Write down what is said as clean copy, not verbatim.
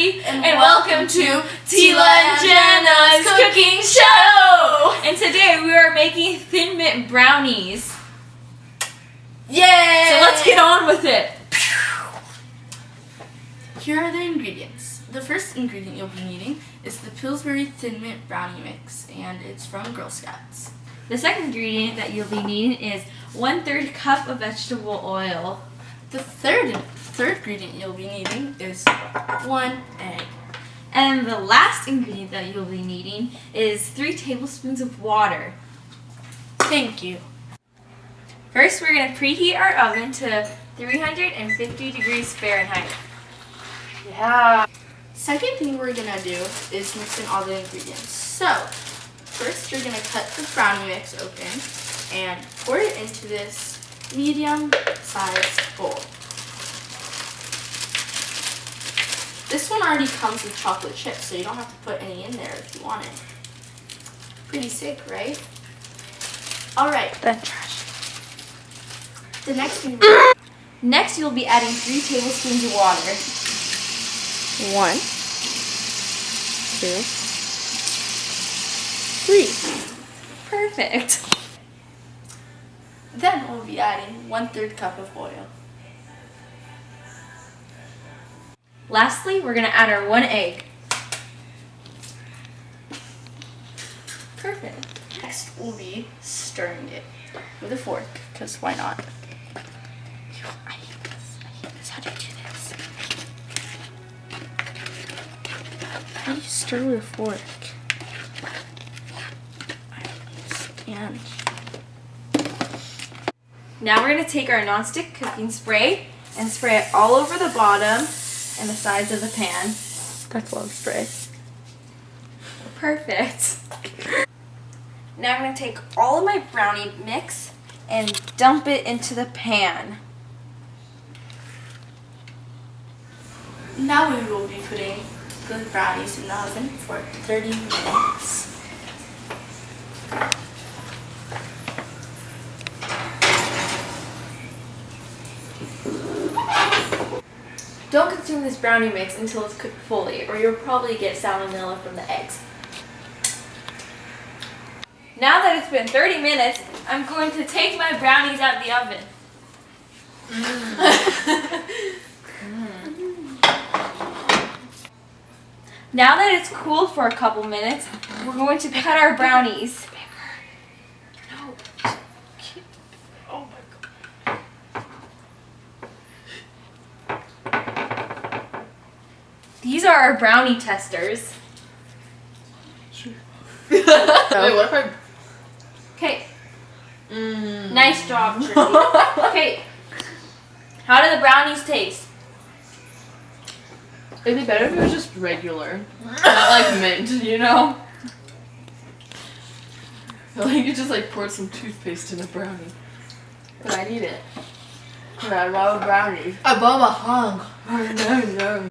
everybody, and welcome to Tila and Jenna's cooking show! And today we are making Thin Mint brownies. Yay! So let's get on with it. Here are the ingredients. The first ingredient you'll be needing is the Pillsbury Thin Mint Brownie Mix, and it's from Girl Scouts. The second ingredient that you'll be needing is 1/3 cup of vegetable oil. The third ingredient you'll be needing is 1 egg. And the last ingredient that you'll be needing is 3 tablespoons of water. Thank you. First, we're going to preheat our oven to 350 degrees Fahrenheit. Yeah. Second thing we're going to do is mix in all the ingredients. So, first you're going to cut the brownie mix open and pour it into this medium-sized bowl. This one already comes with chocolate chips, so you don't have to put any in there if you want it. Pretty sick, right? Alright. That's trash. The next thing Next, you'll be adding 3 tablespoons of water. 1, 2, 3. Perfect. Then we'll be adding 1/3 cup of oil. Lastly, we're going to add our 1 egg. Perfect. Next, we'll be stirring it with a fork, because why not? I hate this. How do you do this? How do you stir with a fork? And Now we're going to take our nonstick cooking spray and spray it all over the bottom and the sides of the pan. that's love spray. Perfect. Now I'm going to take all of my brownie mix and dump it into the pan. Now we will be putting the brownies in the oven for 30 minutes. Don't consume this brownie mix until it's cooked fully, or you'll probably get salmonella from the eggs. Now that it's been 30 minutes, I'm going to take my brownies out of the oven. Now that it's cooled for a couple minutes, we're going to cut our brownies. No. Oh my god. These are our brownie testers. Sure. Wait, what if I... Okay. Nice job, Tricky. Okay. How do the brownies taste? It'd be better if it was just regular. Not like mint, you know? I feel like you just like poured some toothpaste in a brownie. But I need it. I love brownies. I bought a hunk. No.